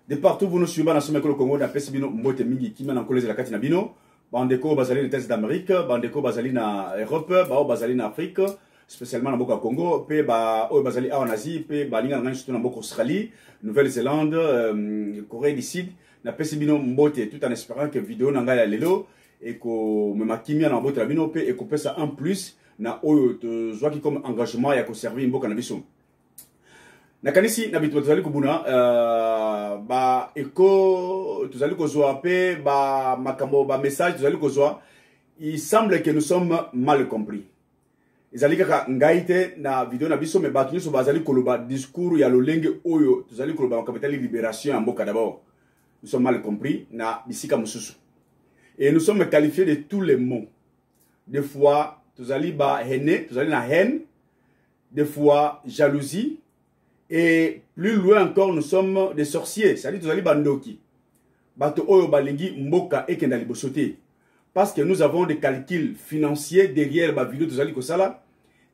De partout, vous nous suivez dans ce Mekolo Congo, dans Pesibino, Mbote Mingi, qui mène en collège de la Katina Bino, Bandeko, Bazali, les tests d'Amérique, Bandeko, Bazali, na Europe, Bao, Bazali, na Afrique, spécialement dans Boka Congo, Pe, Bazali, en Asie, Pe, Balinga, surtout dans Boka Australie, Nouvelle-Zélande, Corée du Sud, na Pesibino, Mbote, tout en espérant que vidéo n'anga ya lelo, et que même Kimi en Mbote la Bino, Pe, et qu'on peut ça en plus, na Oyo, soit qui comme engagement, ya ko servir Mboka na Biso. Nakanisi na bitu tuzali kubuna ba eko tuzali kozwa pe ba makambo ba message tuzali kozwa. Il semble que nous sommes mal compris. Ezali kaka ngaite na video na biso me batu nyuso bazali koloba discours ya lolenge oyo tuzali koloba makapitali libération ya mboka d'abord. Nous sommes mal compris na bisika mususu. Et nous sommes qualifiés de tous les mots. Des fois tuzali ba haine, tuzali na haine, des fois jalousie. Et plus loin encore, nous sommes des sorciers. C'est-à-dire que nous allons bandoki. Bato oyo balingi mboka et kendali bosote. Parce que nous avons des calculs financiers derrière ma vidéo de Zali Kosala.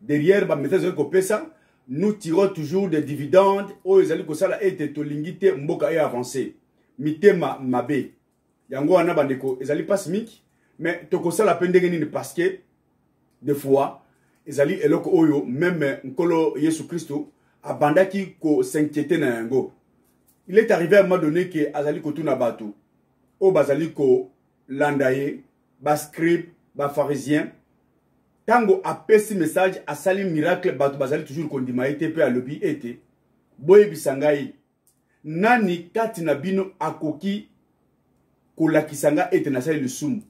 Derrière ma méthode de Kopesa. Nous tirons toujours des dividendes. Oyo Zali Kosala et tolingite mboka et avancé. Mitema mabe. Yango wana bandeko. Ezali pas smik. Mais tokosala pendengeni parce que des fois. Ezali eloko oyo. Même nkolo Yesu Christo. Abandaki ko s'inquiéter na yango. Il est arrivé à un moment donné que azali ko tuna batu. O bazali ko landaye, ba scribe, ba pharisien. Tango apesi message asali miracle batu bazali toujours kondima ete pe alobi ete. Boye bisangai. Nani kati na bino akoki kolakisanga ete nasali lusumu.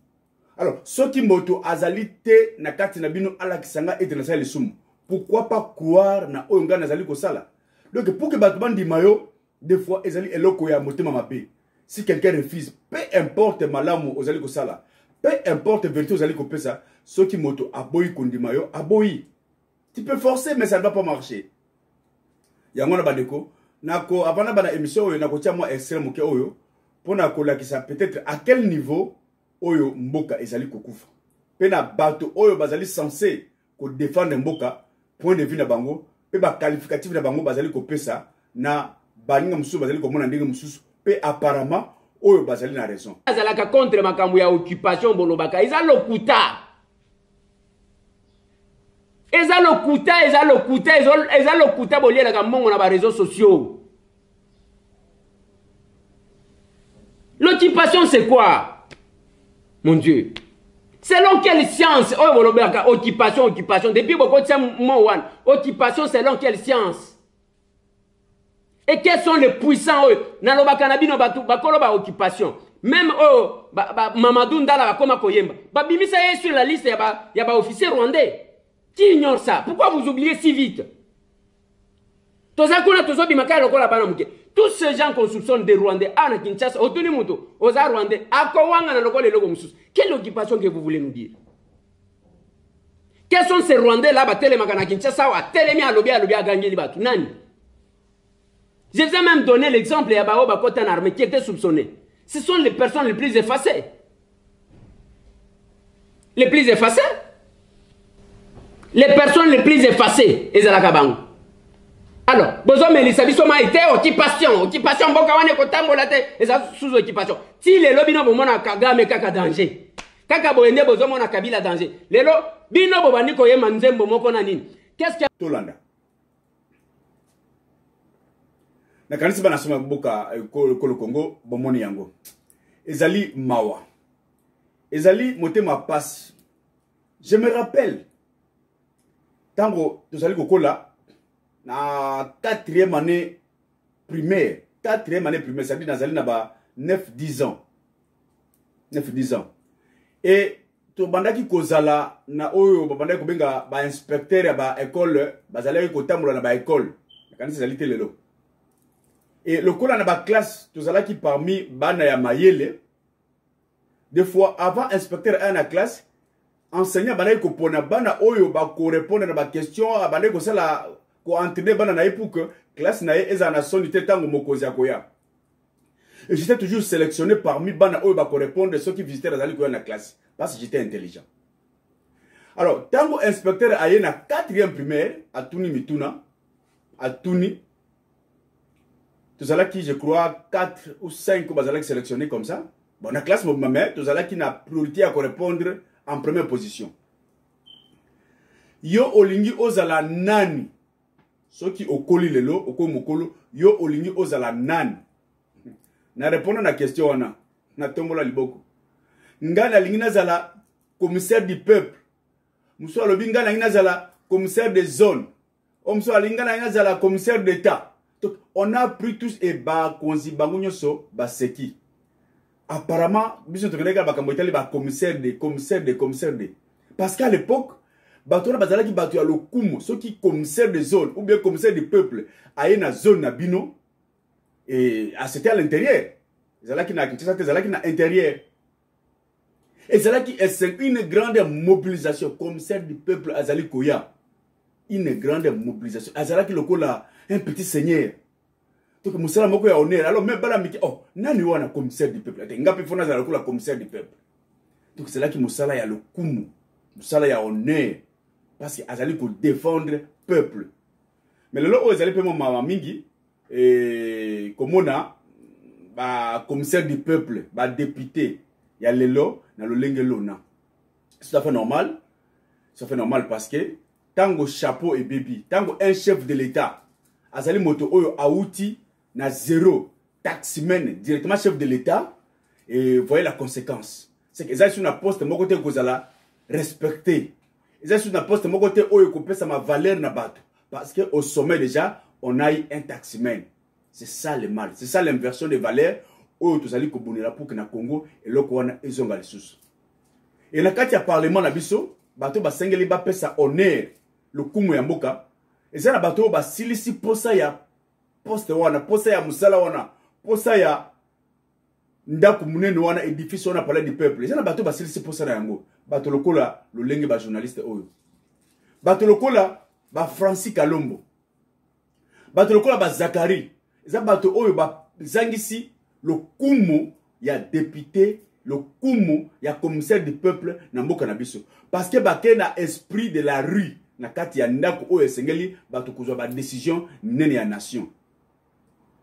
Alors, soki moto azali te na kati na bino alakisanga ete nasali lusumu. Pourquoi pas croire na oyonga nazali kosala? Donc pour que batubandi mayo des fois ezali eloko ya motema mabe. Si quelqu'un refuse, peu importe malamu ozali kosala, peu importe vérité ozali kopesa, ce qui moto aboyi kondima yo aboyi. Tu peux forcer mais ça ne va pas marcher. Yango na bandeko, nako avana bana émission oyo nako tia moi extrême ke oyo pona kolakisa peut-être à quel niveau oyo mboka ezali kokufa. Pena bato oyo bazali censé ko défendre mboka. Point de vue na bango, pe ba qualificatif na bango bazali ko pesa na baninga mususu bazali ko mona ndenge mususu pe apparemment oyo bazali na raison. Azalaka contre makambo ya occupation bolobaka, eza lokuta. Eza lokuta boliela ka mongo na ba réseaux sociaux. L'occupation c'est quoi? Mon Dieu. Selon quelle science? Occupation. Depuis beaucoup de temps, occupation selon quelle science? Et quels sont les puissants? Nalobaka nabino bakoloba occupation. Même Mamadou Ndala bakoma koyemba. Babimisa sur la liste ya ba officier rwandais. Qui ignore ça? Pourquoi vous oubliez si vite? Tous ces gens qu'on soupçonne des Rwandais, Anna Kinshasa, Otunimuto, Oza Rwandais, Akowanga na lokole logo mususu. Quelle occupation que vous voulez nous dire? Quels sont ces Rwandais là, Batele Makana Kinshasa, ou à Telemi à Lobia a gagné les bateaux? Nani? Je vous ai même donné l'exemple de Bao Bakotan armée qui était soupçonné. Ce sont les personnes les plus effacées. Les plus effacées? Les personnes les plus effacées, Ezalakabango. Alors, besoin de l'issabissement était occupation, bokawane kotambola te, eza sous occupation. Si les lobino bomona Kagame kaka danger. Kaka boende besoin mona Kabila danger. Lelo bino bobani ko yema nzembo moko na nini? Qu'est-ce que Tolanda. Na kanisi bana soma boka kolo Congo bomoni yango. Ezali mawa. Ezali motema passe. Je me rappelle tango tozali kokola na 4e année primaire. 4e année primaire, c'est-à-dire nazali na ba 9-10 ans. 9-10 ans. Et to bandaki kozala na oyo bandaki kobenga ba inspecteur ya ba école, bazali ko tambola na ba école. Kanisi zali te lelo. Et le kola na ba classe, tozalaki parmi bana ya mayele. Des fois avant inspecteur na classe, enseignant bandaki ko pona bana oyo ba ko répondre na ba question, bandaki ko sala ko entraîner bana na pour que classe na eza na sonité tango mokozi akoya. Et j'étais toujours sélectionné parmi bana oyo ba ko répondre ceux qui visitaient la classe parce que j'étais intelligent. Alors tango inspecteur aye na 4e primaire à Tuni Mituna à Tuni Tout à qui, je crois, 4 ou 5 qui sélectionnés comme ça. Bon, la classe, mais tout à qui n'a priorité à répondre en première position. Yo olingi ozala nani. Ceux qui okoli lelo, okomokolo, yo olingi ozala nani. Na répondre à la question, wana. Na tombola liboko. Ngana lingi nazala commissaire du peuple. Mousso alobi ngana lingi nazala commissaire des zones. Omso alingana lingi nazala commissaire d'État. Donc, on a pris tous et ba konzi bangunyo so ba seki. Apparemment, biso tokeneka ba kamboitali ba commissaire de. Parce qu'à l'époque, bato na bazala ki bato ya lokumu, ceux qui commissaire de zone ou bien commissaire du peuple, aye na zone na bino et c'était à l'intérieur. Zala ki na Kinshasa, zala ki na intérieur. Et zala ki est une grande mobilisation commissaire du peuple azali koya. Une grande mobilisation. Azala ki lokola un petit seigneur. Donc, Moussala Moko ya honneur. Alors, même Bala Miki, oh, nani wana commissaire du peuple. Ngapi fona za la commissaire du peuple. Donc, c'est là que Moussala ya le kumu. Moussala ya honneur. Parce que Azali pour défendre le peuple. Mais le lot où Azali peut mama mingi, et comme on a, bah, commissaire du peuple, bah, député, il y a le lot, na le lengelo na. C'est tout à fait normal. Ça fait normal parce que, tango chapeau et baby, tango un chef de l'État, Azali moto oyo aouti na zéro taximen directement chef de l'État et voyez la conséquence. C'est que Azali sur un poste mon côté kozala respecté. Azali sur un poste mon côté oyo ko pesa ma valeur na bato parce que au sommet déjà on a eu un taximen. C'est ça le mal. C'est ça l'inversion des valeurs oyo tozali ko bonela pour que na Congo et loko wana ezonga lisusu. Et na kati ya parlement na biso bato ba sengeli ba pesa honneur le kumu ya mboka. Et ça, la bateau, bah, si ici, posa ya poste wana, posa ya musala wana, posa ya ndaku munene wana, édifice wana, palais du peuple. Et ça, la bateau, bah, si ici, posa na yango. Bateau lokola, le lenge, bah, journaliste, oyo. Bateau lokola, bah, Francis Kalombo. Bateau lokola, bah, Zakari. Et ça, bateau oyo, bah, zangisi, le kumu, ya député, le kumu, ya commissaire du peuple, na mboka na biso. Parce que, bah, na esprit de la rue. Na kati ya ndako oyo esengeli bato kozwa ba décision nene ya nation.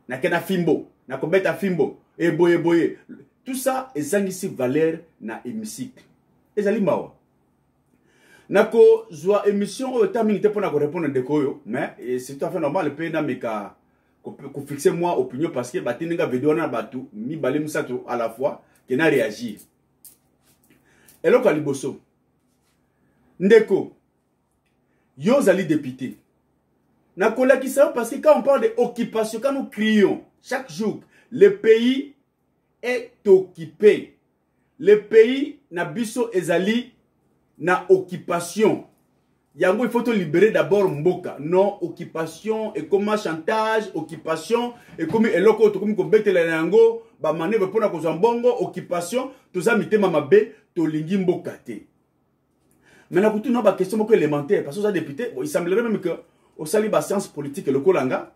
Na kena fimbo, na kobeta fimbo, boye. Tout ça ezangisi valeur na hémicycle. Ezali mawa. Nako zwa émission oyo tamingi te pona ko répondre ndeko oyo, mais c'est tout à fait normal pe na meka ko fixer moi opinion parce que batinga vidéo na bato mi balé musato à la fois qui na réagir. Eloko liboso. Ndeko yo zali député. Na kola qui ça parce que quand on parle d'occupation, quand nous crions chaque jour, le pays est occupé. Le pays na biso ezali na occupation. Yango il faut te libérer d'abord mboka. Non, occupation et comme chantage, occupation et comme eloko to comme ko betela yango ba maneve pona ko zambongo occupation, to za mitema mabe to lingi mboka te. Maintenant, quand on a une question élémentaire, parce que ça député, il semblerait même que au sali ba science politique le kolanga,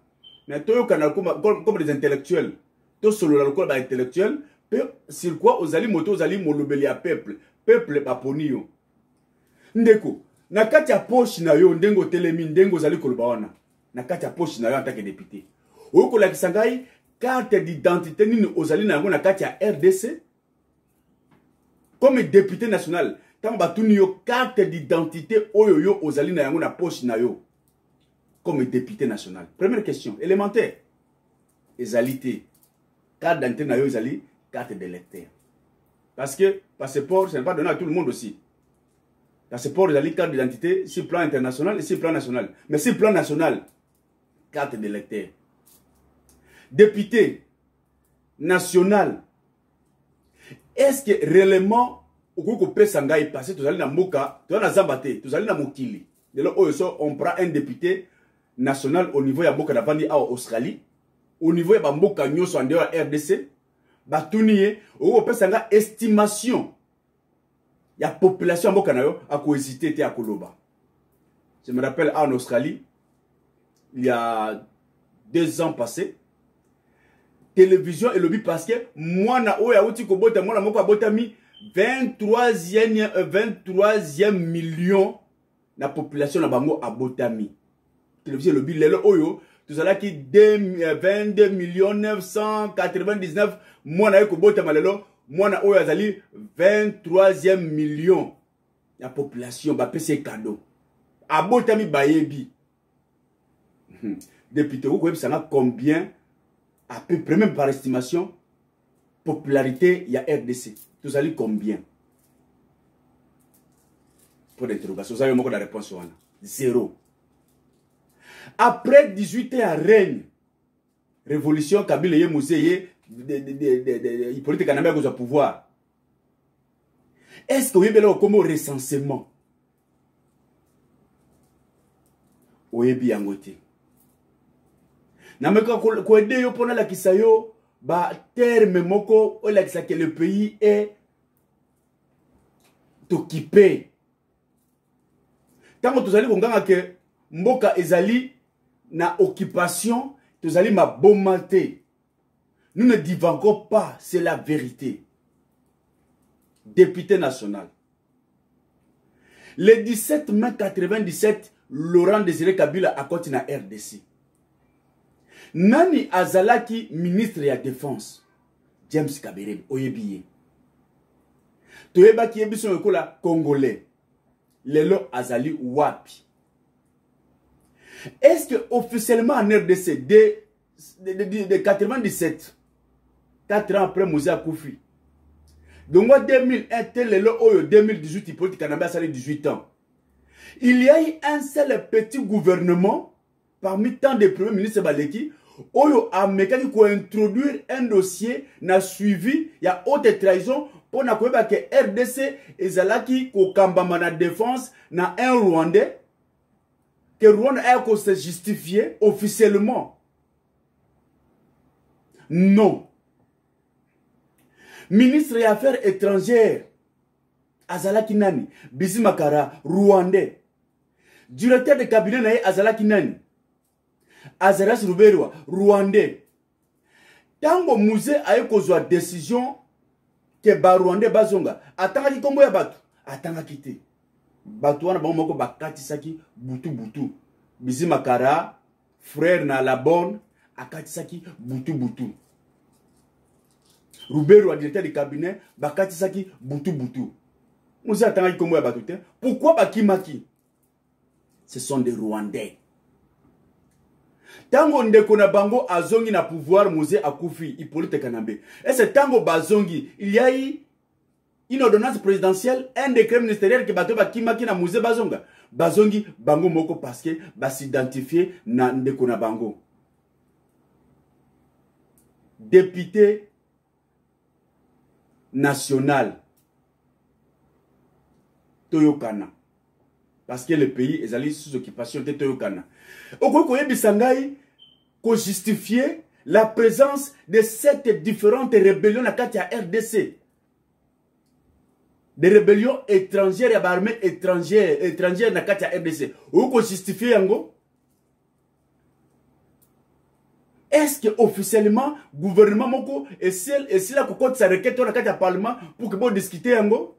mais tout comme des intellectuels, tout solo le kolba intellectuel, sur quoi aux ali moto aux ali molobeli à peuple ba ponio. Ndeko, na kati ya poche na yo ndengo telemi ndengo zali kolba wana. Na kati ya poche na yo en tant que député. O ko la kisangai carte d'identité nini ozali na ngo na kati ya RDC comme député national. Tant batuni yo carte d'identité oyo yo ozali na yango na poche na yo comme député national. Première question élémentaire. Ezalité. Carte d'identité na yo ezali carte d'électeur. Parce que passeport ce n'est pas donné à tout le monde aussi. Passeport ezali carte d'identité sur plan international et sur plan national. Mais sur plan national carte d'électeur. Député national. Est-ce que réellement Okoko pesa ngai passé tozali na mboka, tozali na zambate, tozali na mokili. De là on prend un député national au niveau ya mboka d'avandi à Australie, au niveau ya mboka nyoso en dehors RDC, batuniye, okoko pesa nga estimation ya population mboka na yo a cohésité te a koloba. Je me rappelle en Australie, il y a 2 ans passés, télévision et lobby parce que moi na oya uti ko bota moi na moko botami 23e million la population na bango abotami. Télévision lobby lelo oyo tozalaki 22 999 mwana ye kobotama lelo mwana oyo azali 23e million ya population bapesi cadeau abotami bayebi député okoyebisanga combien à peu près même par estimation popularité ya RDC tozali combien pour l'interrogation vous avez moko la réponse wana 0. Après 18 ans à règne révolution Kabila ye musée il politique kanambe à pouvoir. Est-ce que vous avez comme recensement oyebi yango te nameka ko aider yo pona la kisayo ba terme moko o la que le pays est occupé tant que tozali konganga que mboka ezali na occupation tozali mabomate. Nous ne divagons pas, c'est la vérité. Député national. Le 17 mai 97, Laurent Désiré Kabila a continué à RDC. Nani azalaki ministre de la défense, James Kaberebe, oyebiye. Toyeba ki yebiso yokola congolais. Lelo azali wapi. Est-ce que officiellement en RDC de 97, 4 ans après Moussa Koufi, donc en 2001, lelo oyo 2018, il politique Kanabé a salé 18 ans. Il y a eu un seul petit gouvernement parmi tant de premiers ministres Baleki oyo amekaki ko introduire un dossier na suivi ya haute trahison pour na koyeba que RDC ezalaki ko kambama na défense na un Rwandais que Rwanda a ko se justifier officiellement. Non. Ministre des Affaires étrangères azalaki nani? Bizimakara, Rwandais. Directeur de cabinet nae azalaki nani? Azaras Ruberwa, Rwandais. Tango musée aye kozwa décision que ba Rwandais bazonga atangaki kombo ya batu atangaki te. Batu wana bango moko bakatisaki butu. Bizimakara frère na la bonne akatisaki butu. Ruberwa directeur de cabinet bakatisaki butu. Musée atangaki kombo ya batu te. Pourquoi bakimaki? Ce sont des Rwandais. Tango ndeko na bango azongi na pouvoir musée akufi Hippolyte Kanambe. Et c'est tango bazongi, il y a eu une ordonnance présidentielle, un décret ministériel qui bato bakimaki na musée bazonga. Bazongi bango moko parce que ba s'identifier na ndeko na bango. Député national Toyokana. Parce que le pays est allé sous occupation de Toyokana. Okoye bisangai ko justifier la présence de cette différentes rébellions na kati ya RDC. Des rébellions étrangères et armées étrangères na kati ya RDC. Oko justifier yango? Est-ce que officiellement gouvernement moko et si la cocotte sa requête na kati ya parlement pour que bon discuter yango?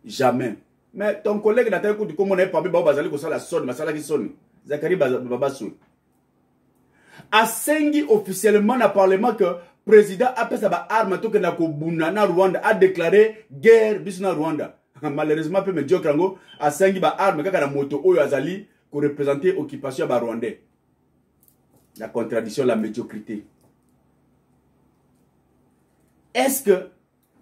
Jamais. Mais ton collègue n'a pas dit comment on est pas bien bazali ko sala sonne masala ki sonne. Zakari Babassou. Asengi officiellement na parlement que président après sa arme to que na ko bunana Rwanda a déclaré guerre bisuna Rwanda. Malheureusement peu médiocre ngo asengi ba arme kaka na moto oyo azali ko représenter occupation ba Rwandais. La contradiction, la médiocrité. Est-ce que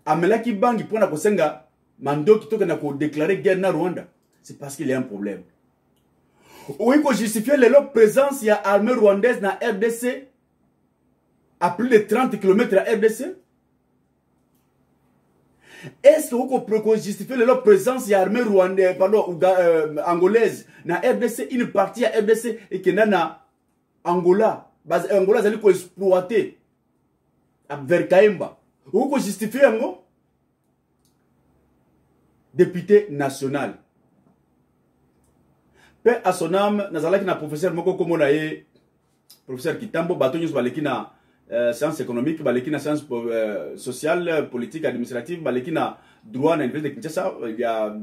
Amelaki Bangi pour na kosenga Mando qui a déclaré guerre na Rwanda? C'est parce qu'il y a un problème. Oui, il faut justifier leur présence, il y a armée rwandaise dans RDC à plus de 30 km à RDC. Est-ce qu'on peut justifier leur présence, il y a armée rwandaise, angolaise dans RDC, une partie à RDC et que dans Angola, Angola, c'est exploité vers Kaimba. Vous pouvez justifier un mot? Député national. Paix à son âme, Nazalaki na professeur Moko Komonaye, professeur Kitambo, Batonius Balekina, sciences économiques, Balekina sciences sociales, politiques, administratives, Balekina droit à l'université de Kinshasa, il y a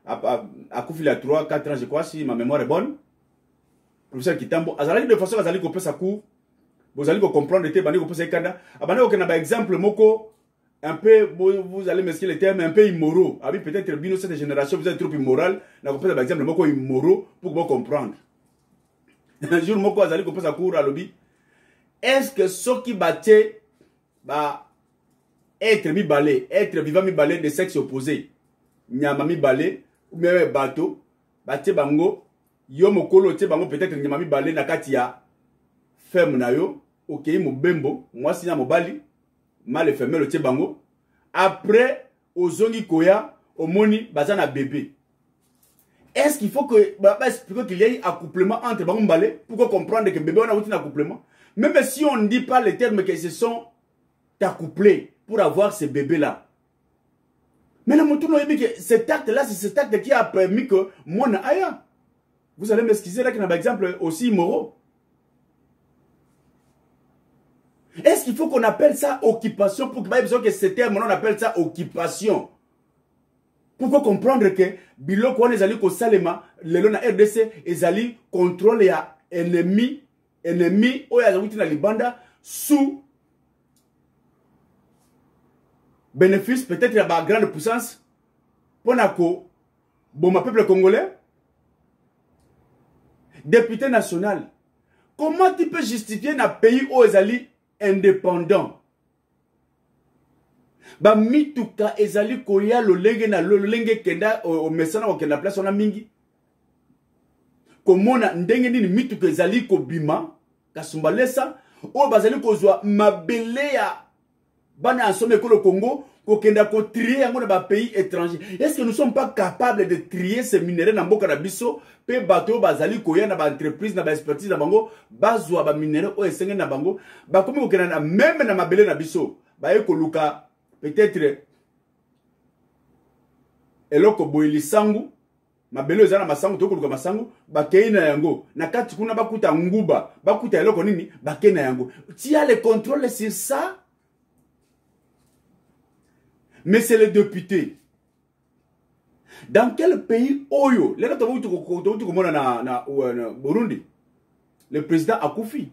à Koufila 3-4 ans, je crois, si ma mémoire est bonne. professeur Kitambo azalaki de façon azali kopesa cours vous allez comprendre te bandi kopesa kanda abana okena ba exemple moko un peu vous allez m'expliquer les termes un peu immoraux abi peut-être bino cette génération vous êtes trop immoral na kopesa ba exemple moko immoraux pour vous comprendre un jour moko azali kopesa cours à lobby est-ce que ceux qui battaient ba être mi balé être vivant mi balé de sexe opposé nyama mi balé ou même bateau batte bango yo mokolo te bango peut-être nyama mi balé na kati ya ferme na yo okei mobembo moi si na mobali mal femelle te bango après ozongi koya omoni bazana bébé est-ce qu'il faut que expliquer qu'il y ait accouplement entre bango balé pour comprendre que bébé on a un accouplement même si on ne dit pas les termes que ce sont accouplés pour avoir ce bébé là. Mais le mouton a dit que cet acte là, c'est cet acte qui a permis que mon aya. Vous allez m'excuser là qu'il y a un exemple aussi immoraux. Est-ce qu'il faut qu'on appelle ça occupation pour que ce terme on appelle ça occupation? Pourquoi comprendre que bilo kwa les alliés ko salema lelo na RDC ezali contrôle ya ennemi oya zawuti na libanda sous bénéfice peut-être à la grande puissance pour bon peuple congolais député national comment tu peux justifier un pays où ezali indépendant ba mituka ezali koya lolenge na lolenge kenda o mesana o kenda place on mingi komona ndenge nini mituka ezali ko bima kasumbalesa o bazali kozwa mabele ya bana asome ko le Congo ko kenda ko trier yango na ba pays étrangers. Est-ce que nous sommes pas capables de trier ces minéraux na mboka na biso pe bato bazali koya na ba entreprise na ba expertise na bango bazwa ba minéraux o esenge na bango ba komi ko kenda na même na mabele na biso ba ye ko luka peut-être eloko boili sangu mabele ezana masangu to ko luka masangu ba kei na yango na kati kuna bakuta nguba bakuta eloko nini ba kei na yango tu as le contrôle sur ça. Mais c'est le député. Dans quel pays oyo? Burundi. Le président Akoufi.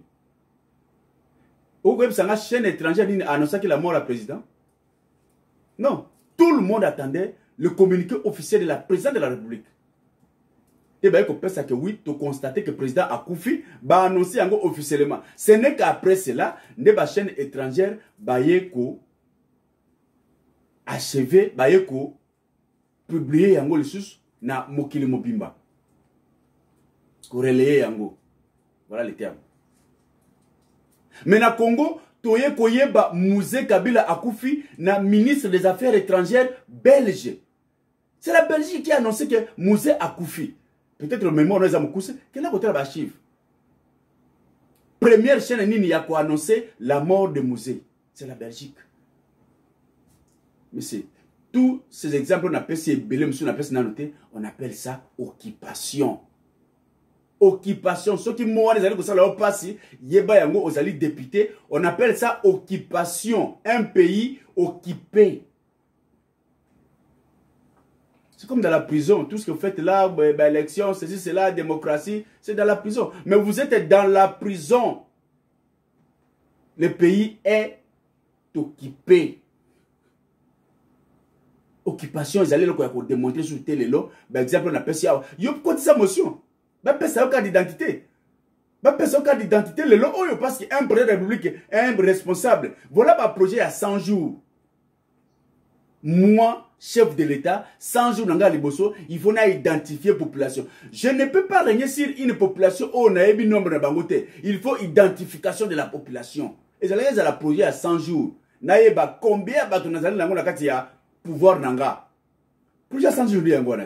Au web, c'est une chaîne étrangère qui a annoncé qu'il a mort le président. Non. Tout le monde attendait le communiqué officiel de la présidente de la République. Et bien, il ça que oui, tu constates que le président Akoufi va annoncer officiellement. Ce n'est qu'après cela, les chaînes étrangères va achevé bayeko publier yango lisusu na mokili mobimba corrélé yango voilà les termes. Mais na Congo toye koyeba Musée Kabila Akoufi na ministre des Affaires étrangères belge. C'est la Belgique qui a annoncé que Musée Akoufi peut-être le mémoire nous a mokuse quel a côté la chiffre première chaîne nini ya ko annoncer la mort de Musée, c'est la Belgique. Mais c'est tous ces exemples, on appelle ça occupation. Occupation. Ceux qui mourent, les alliés, aux alliés députés, on appelle ça occupation. Un pays occupé. C'est comme dans la prison. Tout ce que vous faites là, élection, ceci, cela, démocratie, c'est dans la prison. Mais vous êtes dans la prison. Le pays est occupé. Occupation, ils allaient le démontrer sur télé. Par exemple, on appelle ça. Yo, quoi sa motion? Ben, c'est un cas d'identité. Ben, c'est un cas d'identité. Le lot, parce qu'un président de la République est un responsable. Voilà un projet à 100 jours. Moi, chef de l'État, 100 jours dans le Bosso, il faut identifier la population. Je ne peux pas régner sur une population où on a un nombre de bangotés. Il faut identification de la population. Et ça, ils ont projet à 100 jours. Naïba, combien de bâtons pouvoir nanga. Plusieurs centaines de jours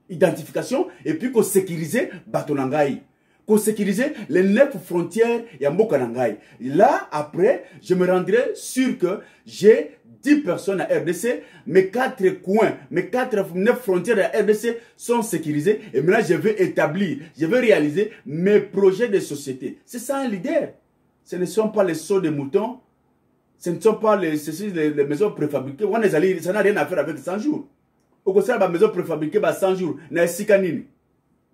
identification et puis qu'on sécurise batonangai. Qu'on sécurise les 9 frontières et mboka nangai. Là après, je me rendrai sûr que j'ai 10 personnes à RDC, mes 4 coins, mes 9 frontières à RDC sont sécurisées et maintenant je vais établir, je vais réaliser mes projets de société. C'est ça un leader. Ce ne sont pas les sauts de moutons. Ce ne sont pas les maisons préfabriquées. Ça n'a rien à faire avec 100 jours. Au contraire, les maisons préfabriquées, 100 jours.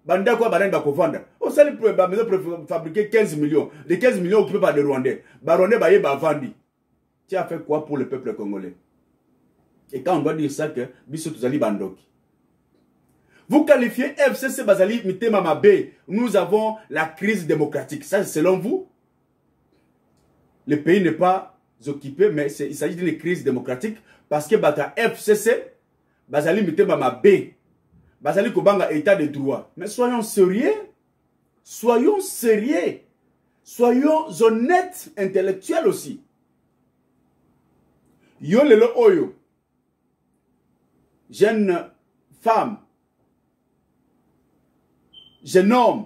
Banda quoi, banda bakovanda. Au sali ba maison pour fabriquer 15 millions. Les 15 millions occupés par des Rwandais. Ba Rwandais ba yé ba vandi. Tu as fait quoi pour le peuple congolais? Et quand on doit dire ça que biso tuzali bandoki. Vous qualifiez FCC Bazali Mitema Mabe. Nous avons la crise démocratique. Ça, selon vous, le pays n'est pas occupé, mais il s'agit d'une crise démocratique parce que Bata FCC Bazali Mitema Mabe. Bazali Kobanga état de droit. Mais soyons sérieux. Soyons sérieux. Soyons honnêtes, intellectuels aussi. Yo lelo oyo. Jeune femme. Jeune homme.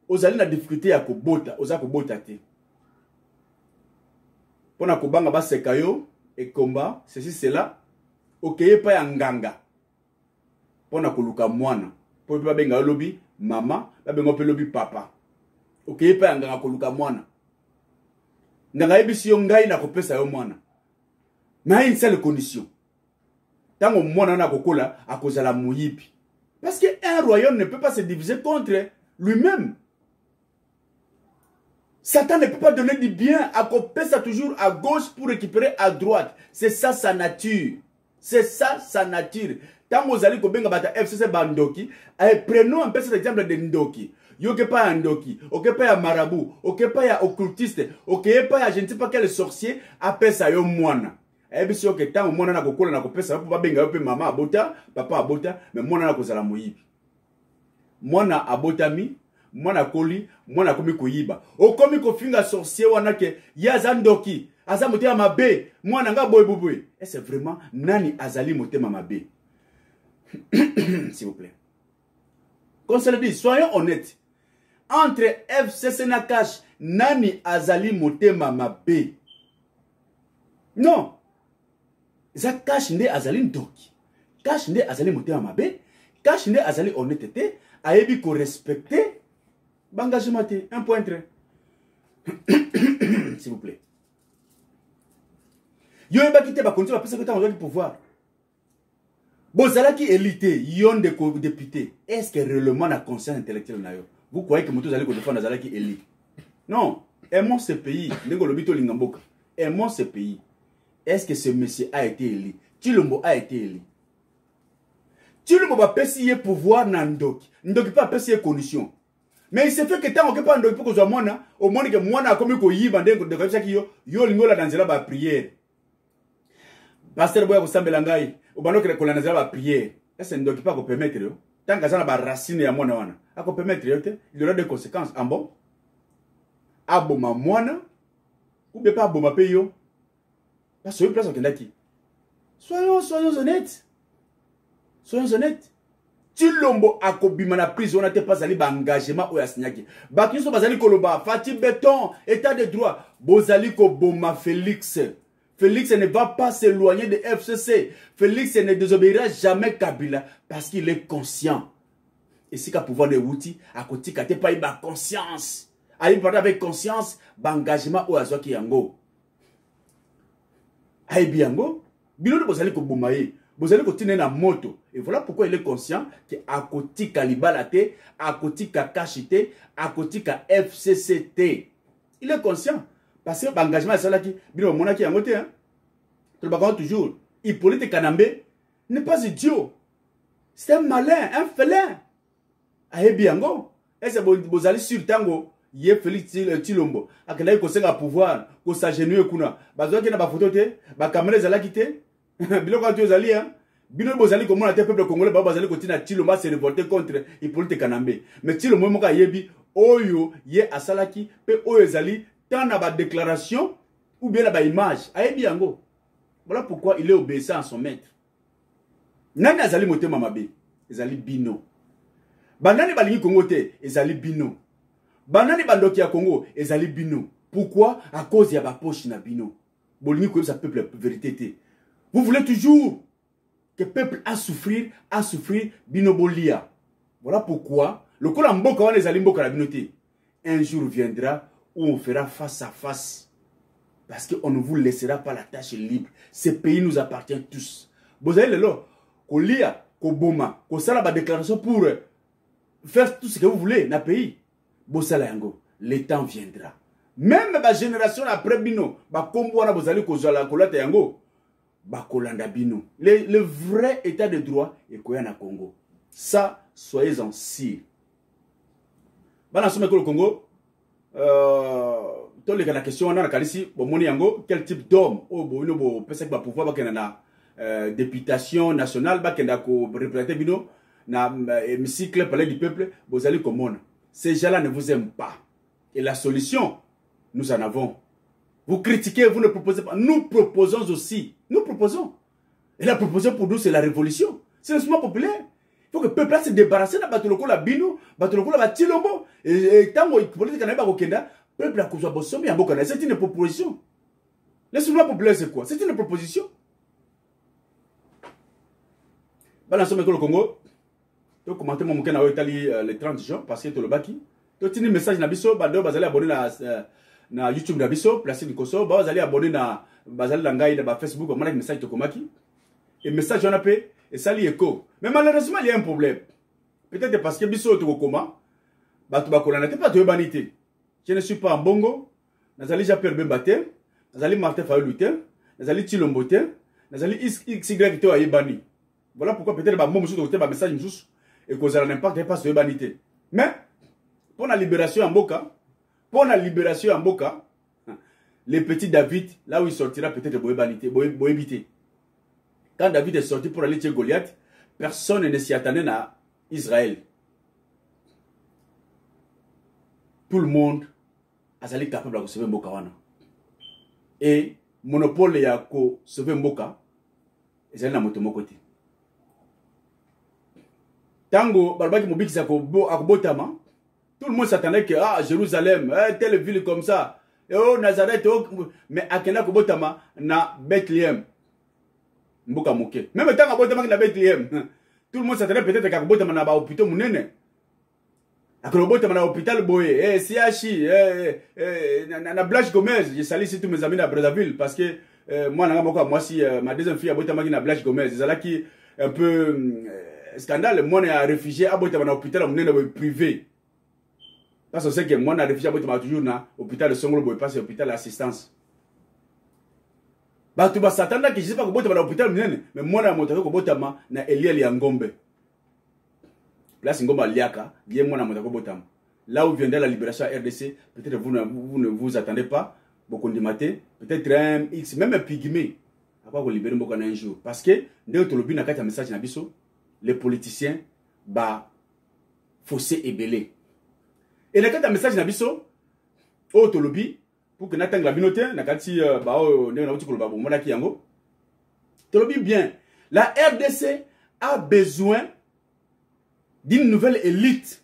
Ozali na difficulté à kobota. Oza kobota te. Pona kobanga baseka yo. Et combat. Ceci, cela. Okeye pa ya nganga. Pona koluka mwana. Po pe benga lobi mama, ba benga pe lobi papa. Okeye pa nganga koluka mwana. Nganga yebisi yo ngai na kopesa yo mwana. Mais une seule condition. Tant au mwana na kokola akozala moyibi. Parce que un royaume ne peut pas se diviser contre lui-même. Satan ne peut pas donner du bien à kopesa toujours à gauche pour récupérer à droite. C'est ça sa nature. C'est ça sa nature. Tant vous allez kobenga bata FCC bandoki, prenons un peu cet exemple de Ndoki. Yoke pas un Ndoki, ok pas un marabout, ok pas un occultiste, ok pas un je ne sais pas quel sorcier, appelle ça yo moine. Et bien sûr que tant moine na kokola na kopesa pour pas benga yo pe maman abota, papa abota, mais moine na kozala moyibi. Moine abotami, moine koli, moine komi koyiba. O komi kofinga sorcier wana ke yaza Ndoki, aza motema mabe, moine nga boy boy. Et c'est vraiment nani azali motema mabe. S'il vous plaît. Qu'on se le dise, soyons honnêtes. Entre FCC Nakash, Nani Azali Motema Mabe. Non. Ça cache nde Azali Ndoki. Cache nde Azali Motema Mabe. Cache nde Azali honnêteté. Ayebi ko respecter. Bangagement te. Un point très. S'il vous plaît. Yo eba kite ba continuer à penser que tu as besoin du pouvoir. Bozala qui élité, yon de député. Est-ce que réellement la conscience intellectuelle na yo? Vous croyez que Moutou allez défendre Zala qui élite? Non. Aimons ce pays. Aimons ce pays. Est-ce que ce monsieur a été élu? Tshilombo a été élu. Tshilombo va pessier pouvoir Nandoki. Ndoki pas pessier condition. Mais il se fait que tant on ne peut pas Ndoki pour que soit mona, au moins que moi na comme ko yiba ndeko de comme yo yo lingola danzela ba prière. Pasteur Boya Kosambela ngai, obano que la danzela ba prière. Est-ce Ndoki pas ko permettre yo? Tant que ça na ba racine ya mona wana. A ko permettre yo te, il y aura des conséquences en bon. Aboma mwana ou bien pas aboma pe yo. Parce que place okendaki. Soyons honnêtes. Soyons honnêtes. Tshilombo akobima na prison na te pas ali ba engagement o ya signaki. Ba kiso bazali koloba Fati Béton état de droit bozali ko boma Félix. Félix ne va pas s'éloigner de FCC. Félix ne désobéira jamais Kabila parce qu'il est conscient. Et si qu'à pouvoir de outils à côté kate pas ba conscience. Aïe parler avec conscience ba engagement o azoki yango. Aïe biango bilo de bozali ko bomaye. Vous allez continuer na moto. Et voilà pourquoi il est conscient que à côté Kalibalate, à côté Kakashite, à côté FCCT. Il est conscient. Parce que l'engagement est ça là qui, bien mon qui a moté, hein. Tout le monde toujours. Hippolyte Kanambe n'est pas idiot. C'est un malin, un félin. Aïe biango. Et c'est vous allez sur tango. Yé Félix Tshilombo. A qu'il a eu un pouvoir, qu'on s'agenouille kuna. Bazoa qui n'a pas photo te, ba caméra zala quitté. Biloko tu ozali hein. Bino bozali comme on peuple congolais ba bazali kotina Tshilombo se révolter contre Hippolyte Kanambe. Mais Tshilombo moka yebi oyo ye asalaki pe oyo ezali tant na ba déclaration ou bien na ba image. Ayebi yango. Voilà pourquoi il est obéissant à son maître. Nani azali motema mabe? Ezali bino. Banani balingi Congo te, ezali bino. Banani bandoki ya Congo, ezali bino. Pourquoi? À cause ya ba poche na bino. Bolingi ko sa peuple vérité te. Vous voulez toujours que le peuple a souffrir, binobolia. Voilà pourquoi, le Kolamboka les alimboka la binoté. Un jour viendra où on fera face à face. Parce qu'on ne vous laissera pas la tâche libre. Ce pays nous appartient tous. Vous avez le lot. Kolia, Koboma, Kosala ba déclaration pour faire tout ce que vous voulez dans le pays. Bosala yango, le temps viendra. Même la génération après bino, ba kombo wana bozali kozala kolata yango, ba kolanda bino. Le vrai état de droit est koya na Congo. Ça, soyez-en sûrs. Bana somme ko le Congo, to la question on a kalisi bo moni yango, quel type d'homme o bo ino bo pesa ba pouvoir ba kena députation nationale ba kenda ko représenter bino na hémicycle palais du peuple, bozali komona. Ces gens-là ne vous aiment pas. Et la solution, nous en avons. Vous critiquez, vous ne proposez pas. Nous proposons aussi. Nous proposons. Et la proposition pour nous, c'est la révolution. C'est le mouvement populaire. Il faut que le peuple se débarrasse de Batoloko la Bino, Batoloko la Batilombo. Et tant que le politique n'a pas Okenda, le peuple a causé Bossomi à Bokana. C'est une proposition. Le mouvement populaire, c'est quoi? C'est une proposition. Balance le Congo. Tu commentes mon bouquin à Italie le 30 juin parce que tu le baki. Tu as un message na biso, bando bazali abonné na YouTube na biso, placé du Koso, bazali abonné na bazali langai na Facebook, on a un message to komaki. Et message on a fait et ça li écho. Mais malheureusement, il y a un problème. Peut-être parce que biso to koma, batu bakolana te pas de banité. Je ne suis pas en bongo, nazali Jean-Pierre Bembaté, nazali Martin Fayoluté, nazali Chilomboté, nazali XY to ayebani. Voilà pourquoi peut-être ba momo so to ba message mususu. Et que ça n'impacte pas sur l'humanité. Mais, pour la libération en Boka, le petit David, là où il sortira peut-être pour éviter. Quand David est sorti pour aller tuer Goliath, personne ne s'y attendait à Israël. Tout le monde a été capable de sauver Mboka. Et monopole y a sauvé Mboka, et c'est un côté. Tango, Barbaki Mobiki Akobotama, tout le monde s'attendait que Jérusalem, telle ville comme ça, oh Nazareth, mais Akena Kobotama na Bethléem. Mboka Moke. Même tant Kobotama na Bethléem, tout le monde s'attendait peut-être qu'à Kobotama na hôpital Mounene. Akobotama na hôpital Boye, CHI, na Blanche Gomez. Je salue ici tous mes amis à Brazzaville parce que moi, moi si ma deuxième fille a Botama na Blanche Gomez, c'est là qui un peu scandale, moi, a réfugié à l'hôpital privé. Parce que c'est que moi, a réfugié à toujours dans l'hôpital de Songolo, pas l'hôpital d'assistance. Bah, tu vas s'attendre que je ne sais pas comment tu vas à l'hôpital, mais moi, je montré que tu vas Eliel Yangombe. Là, c'est Ngomba Liaka, bien moi, je montré que là où viendra la libération RDC, peut-être vous ne vous attendez pas, beaucoup de maté, peut-être un X, même un pygmée. Après, vous libérez un jour. Parce que, dès que tu as un message dans biso, les politiciens ba fossé et belé. Et là quand un message na biso au tolobi pour que natang la binote na kati ba o ne na uti ko ba mona ki yango. Tolobi bien. La RDC a besoin d'une nouvelle élite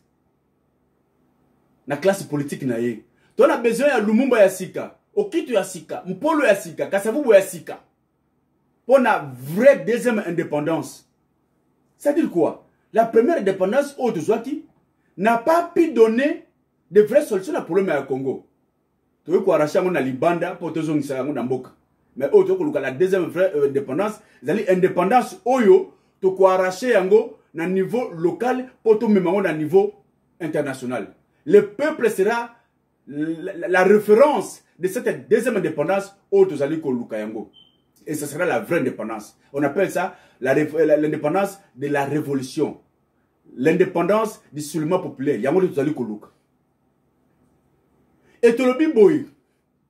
na classe politique na ye. Tu as besoin de Lumumba ya sika, Okitu ya sika, Mpolo ya sika, Kasavubu ya sika. Pour la vraie deuxième indépendance. C'est-à-dire quoi? La première indépendance Ouzouaki n'a pas pu donner de vraies solutions à problème à Congo. Tu veux quoi racheter la Libanda pour te zongi ça dans Mboka. Mais la deuxième vraie indépendance, c'est l'indépendance Oyo, tu quoi racheter yango na niveau local pour tout même na niveau international. Le peuple sera la référence de cette deuxième indépendance Ouzali Kolukayango. Et ce sera la vraie indépendance. On appelle ça l'indépendance de la révolution. L'indépendance du soulèvement populaire. Yango de Zali Kolouk. Et Tolobi Boy,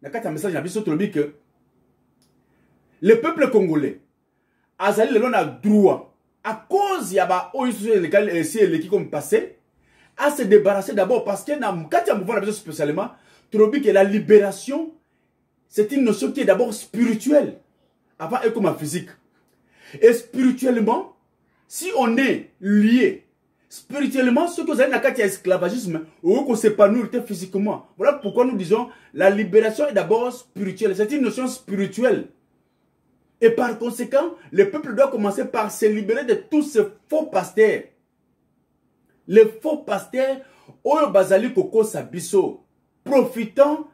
il y a un message que le peuple congolais a le droit, à cause de qui comme passé, à se débarrasser d'abord parce que quand il y a un mouvement spécialement, Tolobi que la libération, c'est une notion qui est d'abord spirituelle. Avant et comme physique. Et spirituellement, si on est lié, spirituellement, ce que vous avez dans le esclavagisme, ou qu'on s'épanouit physiquement. Voilà pourquoi nous disons la libération est d'abord spirituelle. C'est une notion spirituelle. Et par conséquent, le peuple doit commencer par se libérer de tous ces faux pasteurs. Les faux pasteurs, Oyo Bazali Koko Sabiso, profitant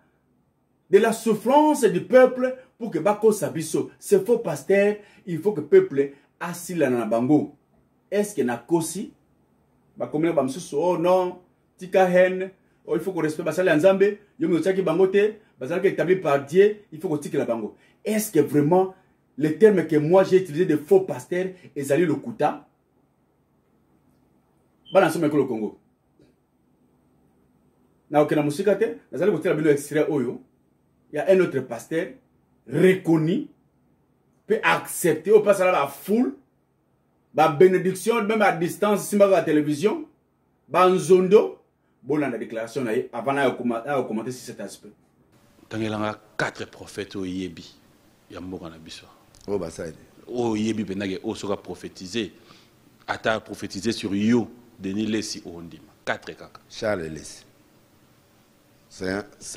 de la souffrance du peuple pour que Bako Sabiso, ce faux pasteur, il faut que le peuple assis là dans bango. Est-ce que na kosi ba commune ba msusu oh non tika hen oh il faut qu'on respecte basali nzambe yo mo tsaki bango te basali que établi par Dieu il faut qu'on tique la bango. Est-ce que vraiment le terme que moi j'ai utilisé de faux pasteurs ezali lokuta bana nsoma ko le Congo na okena musika te nazali kotela bino extrait oyo il y a un autre pasteur reconnu peut accepter au passage à la foule ba bénédiction même à distance si la télévision ba nzondo bon la déclaration avant de commenter sur cet aspect tangelanga 4 prophètes au yebi ya mboka na biso oh basali o yebi benage o soka prophétiser ata prophétiser sur yo Denis Lesi ondima 4 kaka Charles Lesi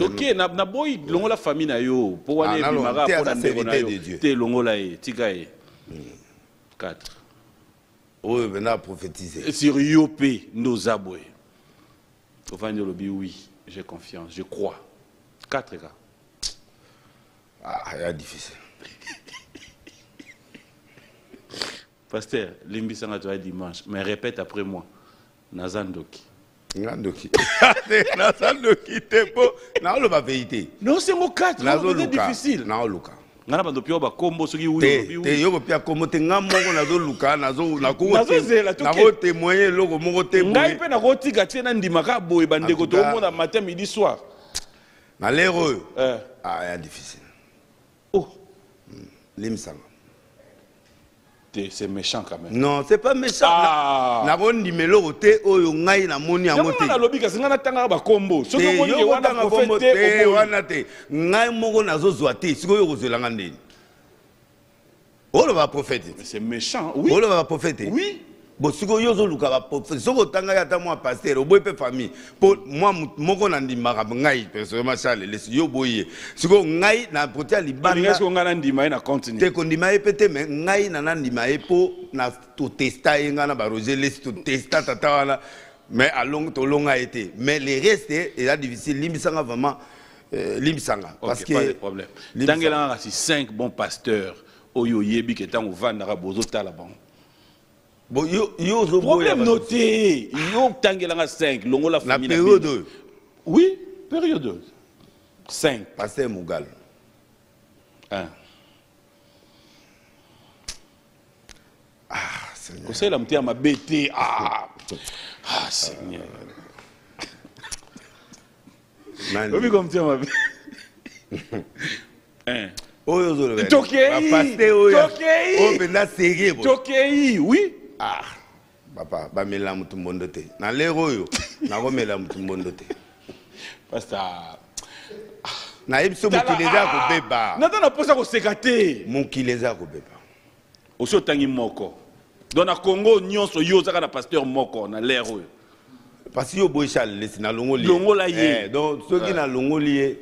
ok na boy longo la famille na yo po wane bimara po na ndeko na yo te longo la e tika e 4 oh venait à prophétiser sur yo pe ndozabwe ofandi lobi oui j'ai confiance je crois 4 cas ah c'est difficile pasteur limbisanga toi dimanche mais répète après moi Nazandoki Nazandoki Nazandoki t'es beau non le va vérité non c'est mon 4 c'est difficile non Luka ngana bando pio ba kombo soki oui te yo pia kombo te ngamongo nazo Luka nazo na ko zela to na ko témoigner loko moko te ngai pe na ko tika tie na ndima ka boy bandeko to mona matin midi soir na l'heure ah c'est difficile oh limsanga c'est méchant quand même. Non, c'est pas méchant. Na bondi melo te oyo ngai na moni yango te. Na lobi kasi ngana tanga ba kombo. Soko moni ke wana prophète te wana te. Ngai moko nazo zwa te. Siko yo kozelanga ndeni. Olo ba prophète. C'est méchant. Oui. Olo ba prophète. Oui. Bon siko yo zo luka ba prophète. Soko tanga ya ta moi pasteur, oboy pe famille. Po moi moko na ndimaka ngai personnellement Charles Lesi yo boye. Siko ngai na potia libanda. Est-ce qu'on ngana ndima na continue. Te ko ndima e pete mais ngai na ndima e po na to testa yenga na ba Roger Lesi to testa tata wana mais à long to longa été mais les restes est difficile limbisanga vraiment limbisanga parce que pas de problème. Tangela si 5 bons pasteurs oyo yebi ke tango vandara bozo tala bon. Bon, yo problème noté. Yo tangelanga 5. Longo la famille. La période 2. Oui, période 2. 5. Pasteur Mugal. 1. Ah, Seigneur. Conseil la mtia ma bêté. Ah, Seigneur. Obi comme tia ma bêté. 1. Oyo zo le. Tokei. Pasteur oyo. Tokei. O benda sérieux. Tokei, oui. Ah. Papa, ba mela mutu mbondo te. Na lero yo, na ko mela mutu mbondo te. Pasteur. Na ebso mukileza ko beba. Nata na posa ko sekate. Mukileza ko beba. Oso tangi moko. Dans na Congo nyonso yo zaka na pasteur moko na lero yo. Parce que yo boy Charles Lesi na longo lié. Longo la yé. Donc ceux qui na longo lié.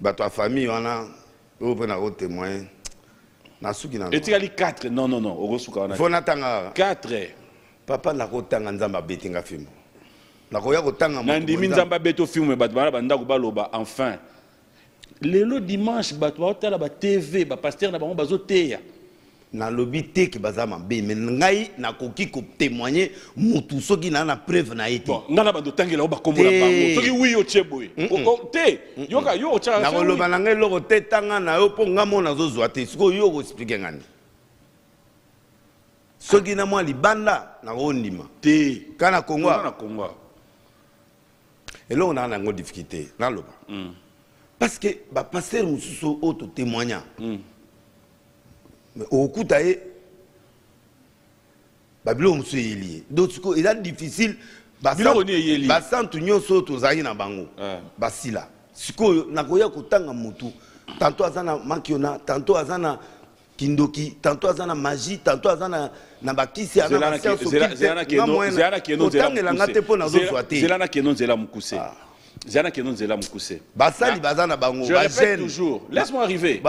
Ba toi famille wana o pe na ko témoin. Na suki na. Et tu as dit 4. Non non non, ogosuka wana. Fona tanga 4. Papa na ko tanga nzamba betinga fimbo. Na ko ya ko tanga na ndimi nzamba beto film bato bana banda ko baloba enfin. Lelo dimanche bato ba tala ba TV ba pasteur na bango bazoteya. Na lobi te ki bazama be mais ngai na koki ko témoigner mutu soki na preuve na été. Bon, ngana bando tangela ba kombola bango. Soki oui o cheboy. Te, yoka yo cha. Na ko loba na ngai loko te tanga na yo po ngamo na zozwa te. Siko yo ko expliquer ngani. Soki na mwa libanda na ko ndima. Te. Kana Congo. Kana Congo. Et là on a une difficulté na loba. Parce que ba pasteur mususu auto témoignant. Mais au coup d'ailleurs, Babylone est lié. Donc il est difficile. Basan tu nyonso to zayi na bango. Basila. Siko nakoya kotanga mutu. Tantôt azana makiona, tantôt azana kindoki, tantôt azana magie, tantôt azana na bakisi azana science. Zela kenon zela mukuse. Zana kenon zela mukuse. Basali bazana bango. Je répète toujours. Laisse-moi arriver.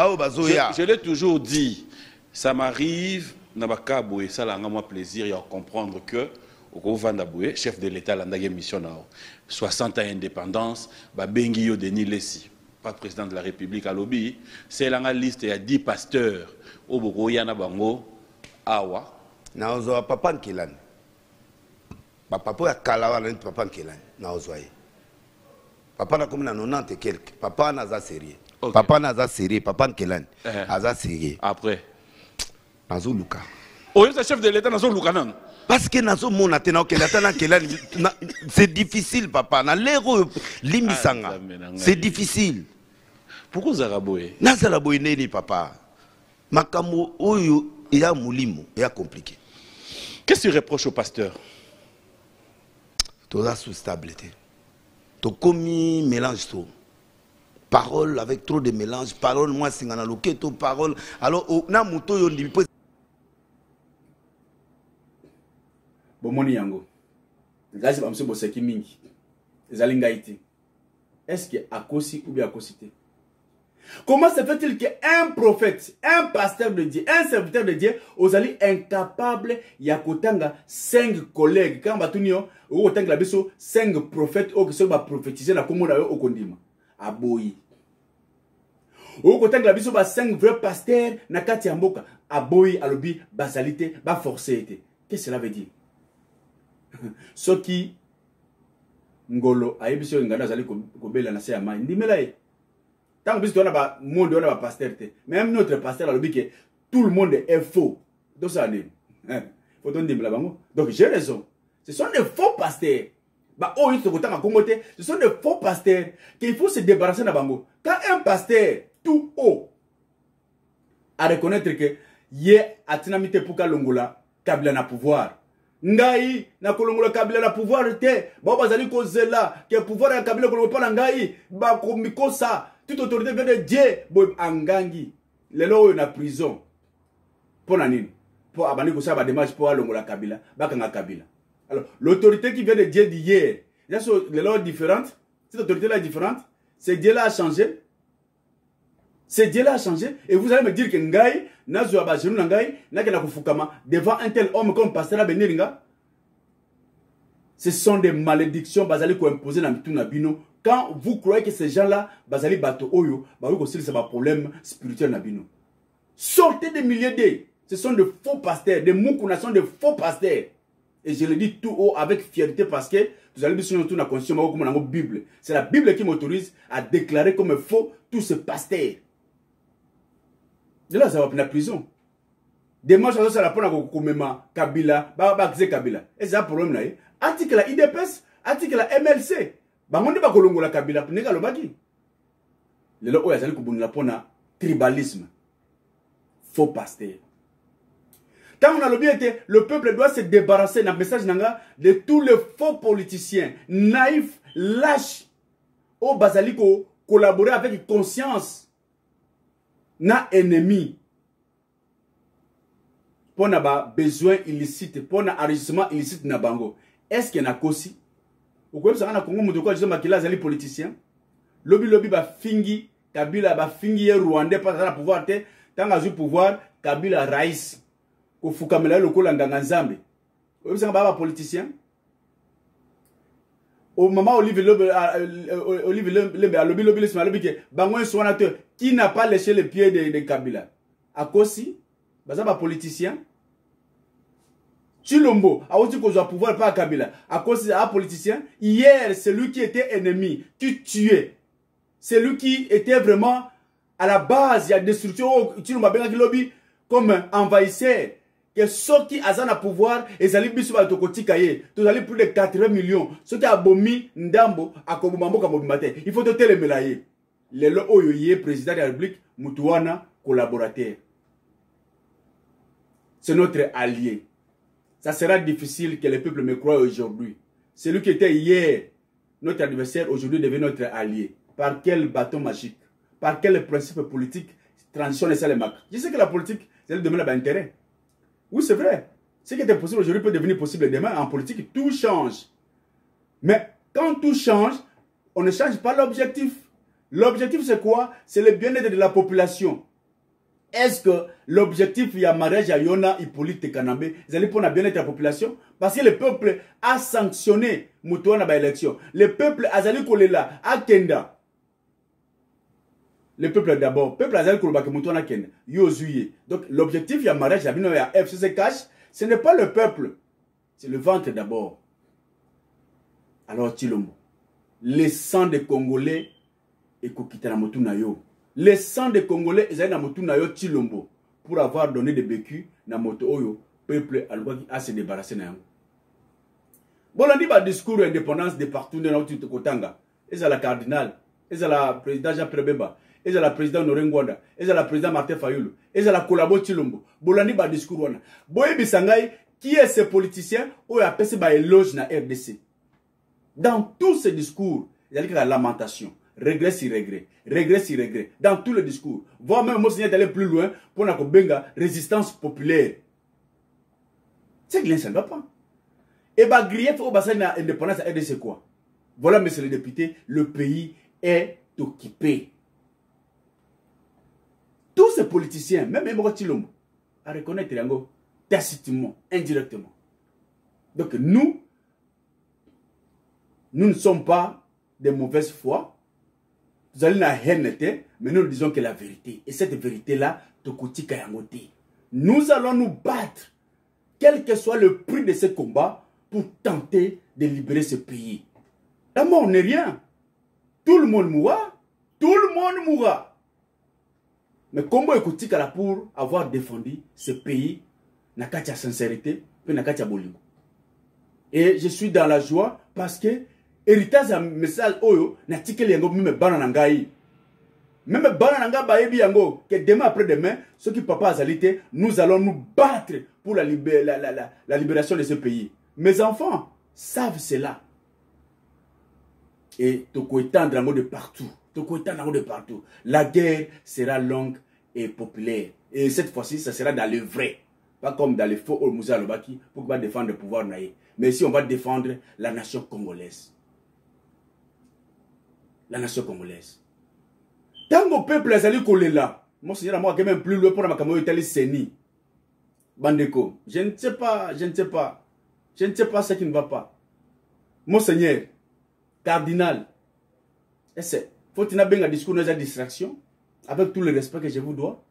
Je l'ai toujours dit. Ça m'arrive, Nabakaboué, ça l'a moi plaisir et à comprendre que, au Vandaboué, chef de l'État, l'andagé mission 60 ans d'indépendance, Bengio Denis Lesi, pas président de la République à Lobby, c'est la liste, il y a 10 pasteurs, au Bogo Yana Bango, Awa. Naozo Papa Nkilani. papa ya kala na papa nkela na ozwaye papa na comme na 90 et quelque papa na za sérieux papa na za sérieux papa nkela aza sérieux après nazo luka oyo sa chef de l'état nazo luka non parce que nazo mona te na okela tana nkela c'est difficile papa na lero limisanga c'est difficile pourquoi zaraboye nazala boye neni papa makambo oyo ya mulimo ya compliqué. Qu'est-ce que tu reproches au pasteur? Tout ça sous stabilité. Tu commis mélange tout. Parole avec trop de mélange. Parole, moi, c'est un aloqué, tout parole. Alors, na muto yon di po. Bomoni yango. Zazi bamse boseki mingi. Zalinga iti. Est-ce que akosi ou bien akosité? Comment se fait-il qu'un prophète, un pasteur de Dieu, un serviteur de Dieu, osali incapable yakotanga 5 collègues quand batunio okotanga biso 5 prophètes o que ba prophétiser na komona yo okondima aboyi. Okotanga biso ba 5 vrais pasteurs na kati ya mboka aboyi alobi basalité ba forcéité. Qu'est-ce que cela veut dire? Soki ngolo ayebiso ngana zali kobela na se ya mai ndimela e. Tant que on a pas monde on a pas pasteur, même notre pasteur a dit que tout le monde est faux. Donc ça dit, faut donner de la bango. Donc j'ai raison. Ce sont des faux pasteurs. Bah oh ils se content à commoter. Ce sont des faux pasteurs qu'il faut se débarrasser de bango. Quand un pasteur tout haut à reconnaître que yé atinamite pour kalongola kabila na pouvoir. Ngai na kolongola kabila na pouvoir te. Ba bazali ko zela que pouvoir ya kabila kolongola pa ngai ba komiko ça. Toute autorité vient de Dieu, boy angangi. Les lois na prison. Pour nani? Pour abani ko sa ba démarche pour alongola kabila, bakanga kabila. Alors, l'autorité qui vient de Dieu d'hier, les lois différentes, cette autorité là est différente, c'est Dieu là a changé. C'est Dieu là a changé et vous allez me dire que ngai na zo ba jenu ngai na ke na kufukama devant un tel homme comme pasteur Beniringa. Ce sont des malédictions basales qu'on impose dans mituna bino. Quand vous croyez que ces gens-là, basali bato oyo, bah oui aussi c'est un problème spirituel nabino. Sortez des milliers d'eux. Ce sont de faux pasteurs, des moukuna sont de faux pasteurs. Et je le dis tout haut avec fierté parce que vous allez dire tout la conscience comme dans la Bible. C'est la Bible qui m'autorise à déclarer comme faux tous ces pasteurs. De là ça va prendre la prison. Demain ça va prendre comme Kabila, bah Kabila. Et c'est un problème là. Article la IDPS, article la MLC. Bangondi ba kolongola kabila pineka lobaki. Lelo oya zali kubunila pona tribalisme. Faux pasteur. Quand on a le bien été, le peuple doit se débarrasser dans le message nanga de tous les faux politiciens naïfs, lâches, au basaliko collaborer avec conscience na ennemi. Pona ba besoin illicite, pona enrichissement illicite na bango. Est-ce qu'il y a kosi? Vous connaissez ça, Congo, vous connaissez Makila, les politiciens. Lobby ba fingi, Kabila ba fingi Rwandais pas à pouvoir te, tant à pouvoir, Kabila Raïs, ko fukamela le kola nganzambe. Vous savez ba politicien. Au moment Olivier Lobby que bango sonateur qui n'a pas léché les pieds de Kabila. À Kosi, ba politicien. Chilombo, a aussi qu'on doit pouvoir pas à Kabila. À cause d'un politicien, hier, c'est lui qui était ennemi, qui tuait. C'est lui qui était vraiment à la base, il y a destruction, Chilombo ben lobby comme envahisseur. Que ceux qui ont le pouvoir, ils allaient biso ba tokoti kaye. Tous allaient plus de 80 millions. Ceux qui ont bomi ndambo à Kobumambo Kabomate. Il faut te le melayer. Le lo oyoye président de la République, Mutuana, collaborateur. C'est notre allié. Ça sera difficile que le peuple me croie aujourd'hui. Celui qui était hier notre adversaire, aujourd'hui devient notre allié. Par quel bâton magique? Par quel principe politique? Transition et ça les marques. Je sais que la politique, c'est le domaine d'intérêt. Oui, c'est vrai. Ce qui était possible aujourd'hui peut devenir possible demain. En politique, tout change. Mais quand tout change, on ne change pas l'objectif. L'objectif, c'est quoi? C'est le bien-être de la population. Est-ce que l'objectif, il y a mariage à Yona, Hippolyte Kanambe, ils allaient pour le bien-être de la population? Parce que le peuple a sanctionné Moutouana dans l'élection. Le peuple a zali kolela, a Kenda. Le peuple d'abord. Le peuple a zali kolela, Moutouana Kenda. Yozuye. Donc l'objectif, il y a mariage à Bino et à FCC Cash. Ce n'est pas le peuple. C'est le ventre d'abord. alors Chilombo, le sang des Congolais est kokita na motu na yo. Le sang des Congolais est na motu na yo Chilombo pour avoir donné des bécus na moto oyo peuple a se débarrasser na yango. Bon, on dit ba discours d'indépendance de partout dans notre Kotanga. Est la cardinal, est la président Jean-Pierre Bemba, est la président Norengwanda, est la président Martin Fayulu, est la collabo Chilombo. Bon, on dit ba discours wana. Boye Bisangai, qui est ce politicien ou a passé ba éloge na RDC. Dans tous ces discours, il y a la lamentation, regret si regret, regret si regret. Dans tous les discours, voire même Monseigneur d'aller plus loin pour la benga résistance populaire. C'est que ça ne va pas. Et bah grief au bassin d'indépendance à RDC quoi. Voilà, monsieur le député, le pays est occupé. Tous ces politiciens, même Mboko Chilombo, à reconnaître Yango tacitement, indirectement. Donc nous ne sommes pas de mauvaise foi. Vous allez la haine, mais nous disons que la vérité. Et cette vérité-là, nous allons nous battre, quel que soit le prix de ce combat, pour tenter de libérer ce pays. La mort n'est rien. Tout le monde mourra. Tout le monde mourra. Mais comment écouter pour avoir défendu ce pays, n'a qu'à la sincérité, puis n'a qu'à la bolingo. Et je suis dans la joie parce que héritage à message oyo n'a tiqué les yango même bananangai. Même banananga baebi yango que demain après demain, ceux qui papa azalité, nous allons nous battre pour la libération de ce pays. Mes enfants savent cela. Et toko étendre de partout. Toko étendre de partout. La guerre sera longue et populaire. Et cette fois-ci, ça sera dans le vrai. Pas comme dans les faux Olmouza Lobaki pour qu'on va défendre le pouvoir naïe. Mais ici, on va défendre la nation congolaise. La nation congolaise. Tant que le peuple est allé coller là, mon Seigneur, moi, quand même plus loin pour la Makamou Italie, Seni. Bandeko, je ne sais pas, je ne sais pas. Je ne sais pas ce qui ne va pas. Monseigneur, cardinal, faut-il avoir un discours de distraction, avec tout le respect que je vous dois.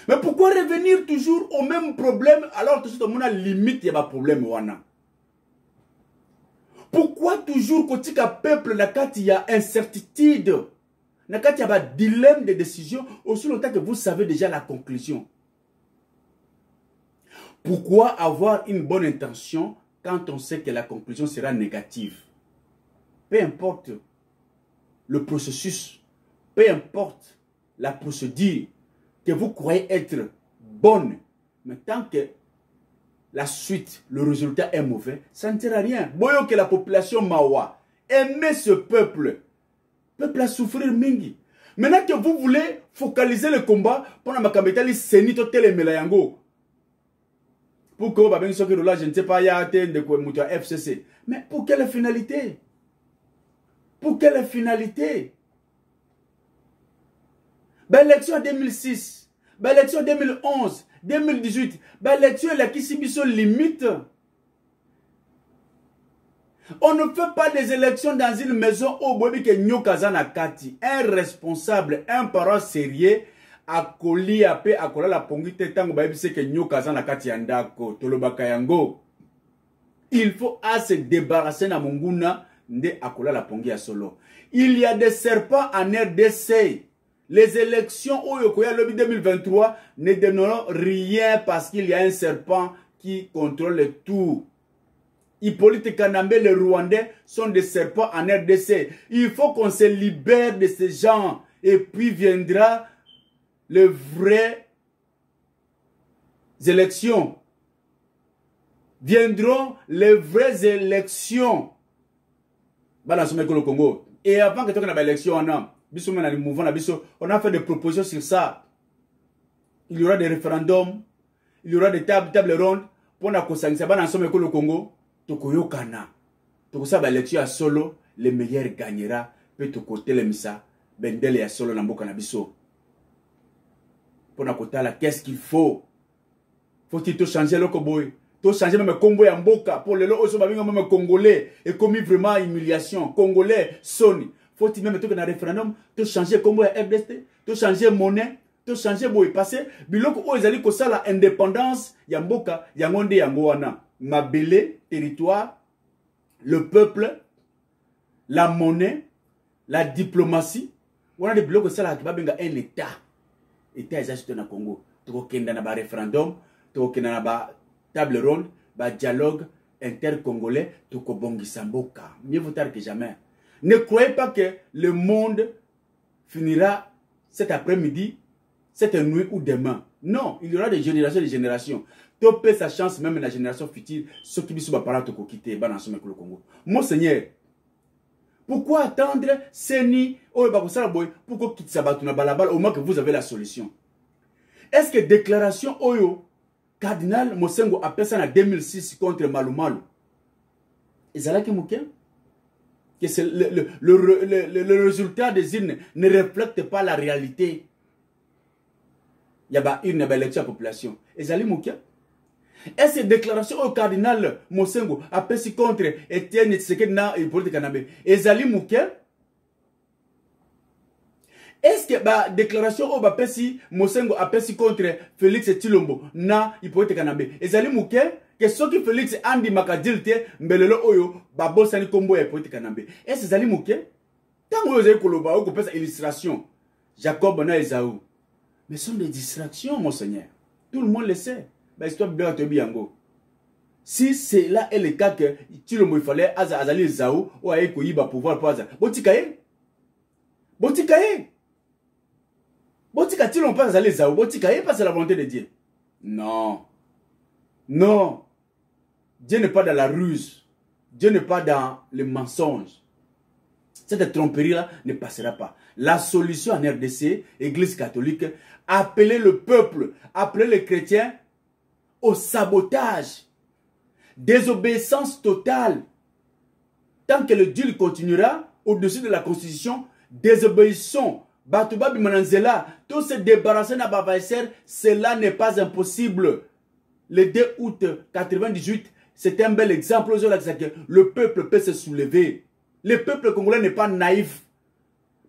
Mais pourquoi revenir toujours au même problème alors que tout le monde a limite, il y a un problème. Pourquoi toujours quand il y a un peuple, il y a incertitude, il y a un dilemme de décision, aussi longtemps que vous savez déjà la conclusion. Pourquoi avoir une bonne intention quand on sait que la conclusion sera négative? Peu importe le processus, peu importe la procédure que vous croyez être bonne, mais tant que la suite, le résultat est mauvais, ça ne sert à rien. Voyons que la population Mawa aimait ce peuple. Le peuple a souffert mingi. Maintenant que vous voulez focaliser le combat pour la Makambetali Senito Telemelayango. Pour que je ne sais pas, il y a un FCC. Mais pour quelle finalité? Pour quelle finalité? L'élection 2006, l'élection 2011, 2018, l'élection qui s'est limite. On ne fait pas des élections dans une maison au Bobi que Nyokazana Kati. Un responsable, un parent sérieux, a collé à paix, a collé la pongite tango baby c'est que Nyokazana Kati andako, Tolobakayango. Il faut se débarrasser na munguna nde a collé la pongi à solo. Il y a des serpents en RDC. Les élections au Yokoya Lobby 2023 ne donneront rien parce qu'il y a un serpent qui contrôle le tout. Hippolyte Kanambe, les Rwandais sont des serpents en RDC. Il faut qu'on se libère de ces gens. Et puis viendra les vraies élections. Viendront les vraies élections. Le Congo. Et avant que tu aies une élection, on a fait des propositions sur ça. Il y aura des référendums, il y aura des tables rondes pour la consensus. Le Congo. Tokoyokana. Tokosa ba élection à solo, le meilleur gagnera. Peut to côté le misa, bendele ya solo namboka na biso. Pour na kotala qu'est-ce qu'il faut? Faut-il tout changer le koboy? Tout changer même combo ya mboka pour le lo oso babinga même congolais et commis vraiment humiliation. Congolais soni. Faut-il même tout que na référendum, tout changer combo ya RDC, tout changer monnaie, tout changer boy passer biloko o ezali ko sala indépendance ya mboka ya ngonde yango wana. Mabele, territoire, le peuple, la monnaie, la diplomatie. On a des blocs que ça là qui va bien un État. État est dans le Congo. Tu as un référendum, tu as une table ronde, un dialogue inter-congolais, tu as un Samboka. Mieux vaut tard que jamais. Ne croyez pas que le monde finira cet après-midi, cette nuit ou demain. Non, il y aura des générations. Tu peux sa chance même la génération future, ceux qui sont parents te quitter dans le Congo. Mon Seigneur, pourquoi attendre Seni pourquoi quitter Sabatuna Balabal au moins que vous avez la solution? Est-ce que déclaration Oyo, Cardinal Mosengo appelle ça en 2006 contre Malumalu? Et c'est là qui que c'est le résultat des urnes ne reflète pas la réalité. Il y a une élection à la population. Et c'est là est-ce que déclaration au cardinal Mosengo appelle ça contre Etienne Tshisekedi na politique Kanambe? Et c'est là est-ce que la déclaration au Bapesi Mosengo appelle ça contre Félix Tshilombo na politique Kanambe? Et c'est là que ce qui Félix Andi Makadilte mbelelo oyo babosani kombo ya politique Kanambe. Est-ce que c'est là tant que vous avez koloba ou que illustration Jacob na Esaü. Mais ce sont des distractions, mon Seigneur. Tout le monde le sait. Si c'est là est le cas que il fallait azali Esaü ou aye koyiba pouvoir pour azali. Botikaye. Botika ti l'on pas azali Esaü. Botikaye parce que c'est la volonté de Dieu. Non. Non. Dieu n'est pas dans la ruse. Dieu n'est pas dans le mensonge. Cette tromperie-là ne passera pas. La solution en RDC, Église catholique, appeler le peuple, appeler les chrétiens au sabotage, désobéissance totale. Tant que le Dieu continuera au-dessus de la Constitution, désobéissons. Batouba Bimananzela, tout se débarrasser de Bavaïser, cela n'est pas impossible. Le 2 août 1998, c'est un bel exemple. Le peuple peut se soulever. Le peuple congolais n'est pas naïf.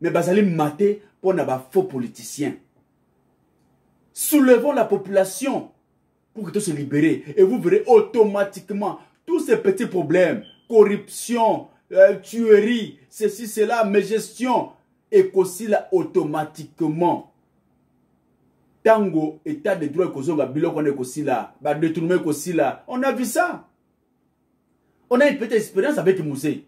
Mais Bazali maté pour n'avoir faux politiciens. Soulevons la population pour que tout se libère. Et vous verrez automatiquement tous ces petits problèmes. Corruption, tuerie, ceci, cela, mégestion. Et qu'aussi là automatiquement. Tango, état de droit, on a vu ça. On a une petite expérience avec Mouzé.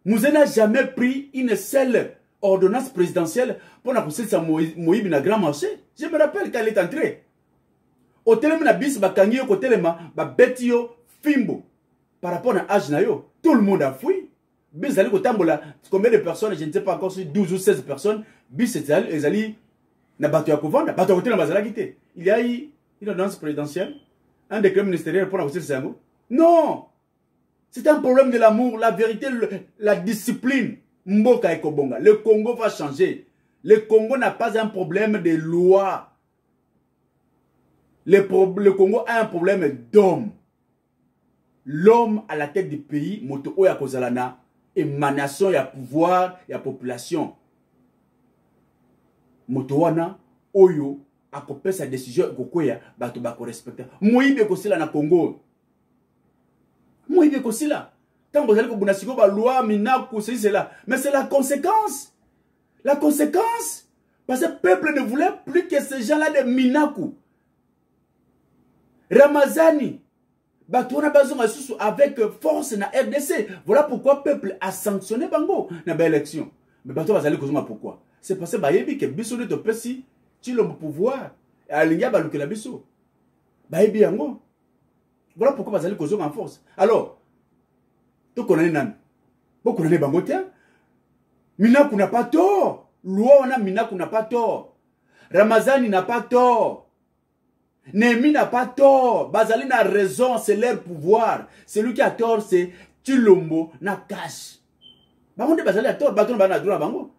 Mouzé n'a jamais pris une seule ordonnance présidentielle pour la conseiller sa Moïbi na grand marché. Je me rappelle quand elle est entrée. Au télé na bis bakangi au télé ba betio fimbo par rapport à âge na yo. Tout le monde a fui. Bis ali ko tambola combien de personnes, je ne sais pas encore si 12 ou 16 personnes, bis ezali na bato ya kovanda, bato ko télé bazala kité. Il y a eu une ordonnance présidentielle, un décret ministériel pour la conseiller sa Moïbi. Non. C'est un problème de l'amour, la vérité, la discipline. Mboka et Kobonga. Le Congo va changer. Le Congo n'a pas un problème de loi. Le Congo a un problème d'homme. L'homme à la tête du pays, moto oya kozalana, émanation, ya pouvoir, ya population. Moto wana, oyo, akopé sa décision, kokoya, bato bako respecter. Moïbe kosila na Congo. Moi, il est aussi là. Tant que vous avez la loi, mais c'est la conséquence. La conséquence. Parce que le peuple ne voulait plus que ces gens-là de Minaku. Ramazani. Avec force na RDC. Voilà pourquoi le peuple a sanctionné Bango dans l'élection. Mais pourquoi? C'est parce que Bisso ne te peut si tu as le pouvoir. Et à l'India, que la Bisso. Voilà pourquoi vous allez causer en force. Alors, tu connais nan. Vous connaissez Bangotia. Minaku n'a pas tort. Luana Minaku n'a pas tort. Ramazani n'a pas tort. Némi n'a pas tort. Bazali n'a raison, c'est leur pouvoir. Celui qui a tort, c'est Tshilombo na cash. Bangonde Bazali a tort. Baton Bana droit Bango.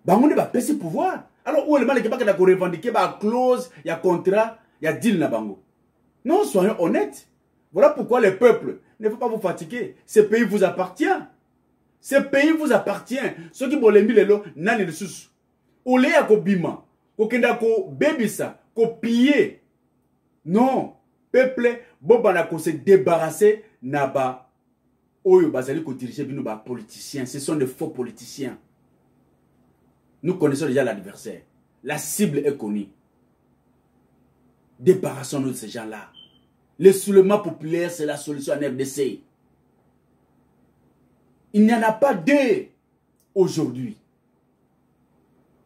Bangonde va pèser pouvoir. Alors, où est le mal qui va revendiquer la clause, il y a contrat, il y a deal na Bango. Non, soyons honnêtes. Voilà pourquoi le peuple ne faut pas vous fatiguer. Ce pays vous appartient. Ce pays vous appartient. Ceux qui veulent les lots, n'allez le sous. Ou les à bima, ou kenda ko bébisa, ko piller. Non, peuple, bobana ko se débarrasser naba Oyo bazali ko diriger bino ba politiciens, ce sont des faux politiciens. Nous connaissons déjà l'adversaire. La cible est connue. Débarrassons-nous de ces gens-là. Le soulèvement populaire, c'est la solution en RDC. Il n'y en a pas deux aujourd'hui.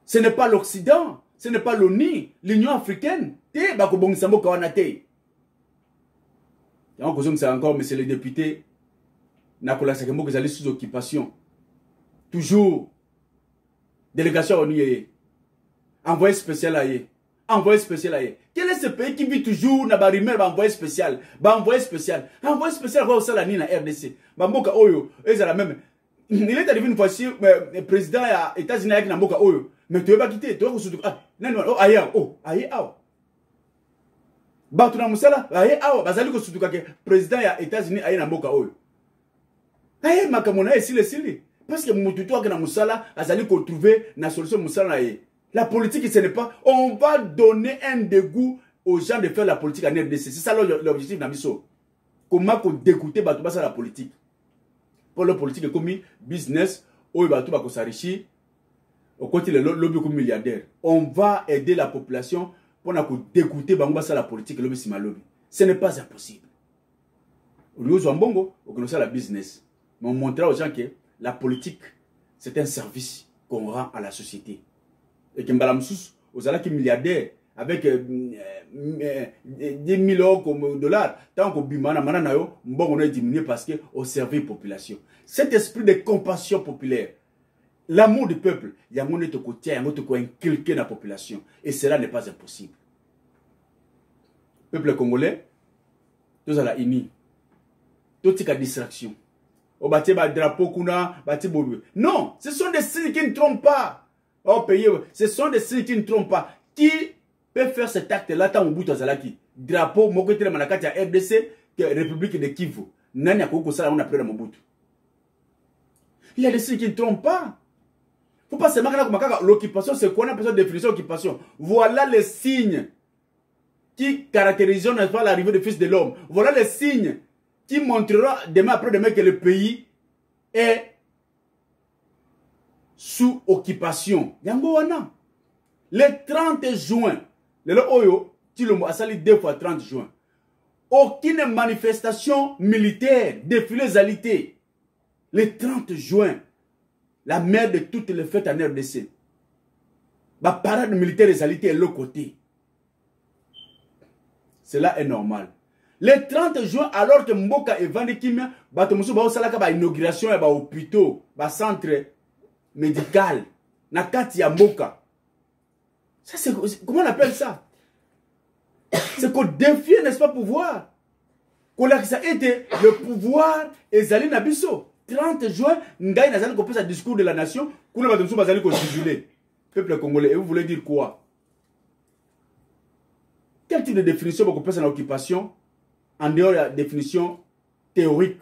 Ce n'est pas l'Occident, ce n'est pas l'ONU, l'Union africaine. C'est encore, monsieur le député, Nakola Sakembo, que vous allez sous occupation. Toujours. Délégation ONU. Envoyé spécial à y. Envoyé spécial à y. Quel est ce pays qui vit toujours na barimel ba envoyé spécial? Ba envoyé spécial. Envoyé spécial quoi au salani na RDC. Ba mboka oyo, ezala même. Il est arrivé une fois si président ya États-Unis avec na mboka oyo. Mais tu veux pas quitter, tu veux que ah, non oh ailleurs, oh, ailleurs. Ba tu na musala, ailleurs, bazali ko sutuka ke président ya États-Unis aye na mboka oyo. Aye makamona esile. Parce que mututu ak na musala azali ko trouver na solution musala na ye. La politique, ce n'est pas... On va donner un dégoût aux gens de faire la politique en RDC. C'est ça l'objectif d'Amiso. Comment dégoûter la politique? Pour la politique, comme business, on va s'enrichir. Au côté de lobby comme milliardaire. On va aider la population pour dégoûter la politique. Ce n'est pas impossible. On connaît la business. Mais on montrera aux gens que la politique, c'est un service qu'on rend à la société. Et que Mbalamsous, aux alaki milliardaires, avec 10 000 $, tant qu'on bimana mananayo, on a diminué parce qu'on servait la population. Cet esprit de compassion populaire, l'amour du peuple, il y a un autre côté, il y a un autre côté inculqué dans la population. Et cela n'est pas impossible. Peuple congolais, tous à la INI, tout est à distraction. Au bâti drapeau kuna, bâti bobu. Non, ce sont des signes qui ne trompent pas. Oh, payer, ce sont des signes qui ne trompent pas. Qui peut faire cet acte-là tant au bout de Zalaki? Drapeau, Mokote Manakati à RDC, République de Kivu. Nani a Koko Sala, on a pris la Mobutu. Il y a des signes qui ne trompent pas. Faut pas se marquer là l'occupation, c'est quoi on appelle ça définition d'occupation? Voilà les signes qui caractériseront, n'est-ce pas, l'arrivée du Fils de l'homme. Voilà les signes qui montreront demain après demain que le pays est sous occupation. Yangowana. Le 30 juin, le Oyo, Tilomo a sali 2 fois 30 juin. Aucune manifestation militaire, défilé zalité. Le 30 juin, la mère de toutes les fêtes en RDC. La parade militaire zalité est de l'autre côté. Cela est normal. Le 30 juin, alors que Mboka et Vandekimia, Batomusu ba osalaka ba inauguration et ba hôpitaux, ba centre médical, Nakati ya Mboka. Ça, c'est, comment on appelle ça? C'est qu'on défie, n'est-ce pas, pouvoir. Qu'on a ça été le pouvoir et Zali Nabiso. 30 juin, Ngaï Nazali qu'on fait un discours de la nation, qu'on a besoin de qu'on jubilé. Peuple congolais, et vous voulez dire quoi? Quel type de définition qu'on peut faire en occupation en dehors de la définition théorique,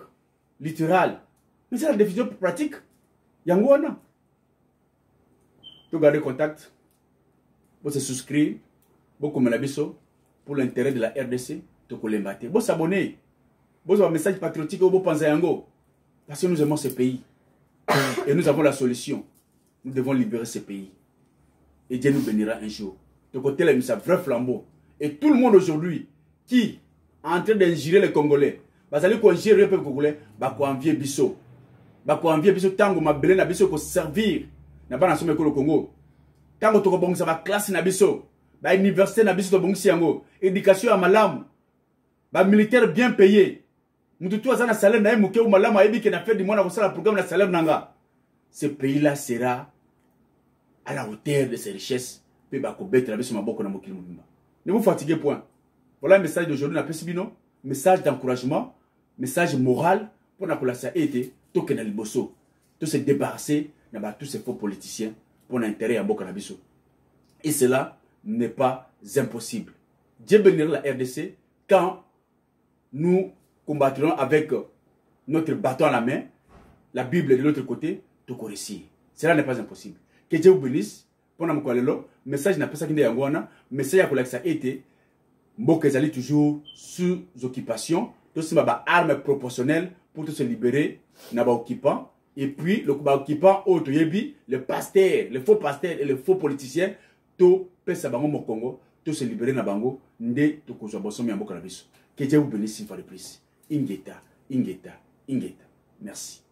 littérale? Mais c'est la définition pratique. Yangouana. Vous gardez contact, vous se souscrivez, vous commentez pour l'intérêt de la RDC, vous vous abonnez, vous avez un message patriotique, vous pensez à Yango. Parce que nous aimons ce pays. Et nous avons la solution. Nous devons libérer ce pays. Et Dieu nous bénira un jour. De côté, là, c'est un vrai flambeau. Et tout le monde aujourd'hui qui est en train d'ingérer les Congolais, vous allez ingérer le peuple congolais, vous allez envier Bisso. Vous allez envier Bisso tant que vous avez Bisso pour servir. N'a pas dans le Congo. Tant que vous avez une classe na biso, une université na biso to éducation à malam, militaire bien payé. Mututu azana salaire na muke ou malam ayebi ke na fait du mois na sala programme na salaire nanga. Ce pays là sera à la hauteur de ses richesses. Pe ba ko betre na biso maboko na mokili mubimba. Ne vous fatiguez point. Voilà un message d'aujourd'hui na pesibino, message d'encouragement, message moral pour na kolasa été to ke na liboso. Tout se débarrasser tous ces faux politiciens pour l'intérêt à Bokanabiso. Et cela n'est pas impossible. Dieu bénira la RDC quand nous combattrons avec notre bâton à la main, la Bible de l'autre côté, tout réussir. Cela n'est pas impossible. Que Dieu vous bénisse. Pour nous message n'a pas ça qui est en message à collecter ça été Mbokezali toujours sous occupation. Tout ce arme proportionnelle pour se libérer na ba occupant et puis le occupant auto yebi le pasteur, le faux pasteur et le faux politicien to pesa bango mo Congo to se libérer na bango nde to kozwa bosomi ya mboka na biso. Que Dieu vous bénisse une fois de plus. Ingeta. Merci.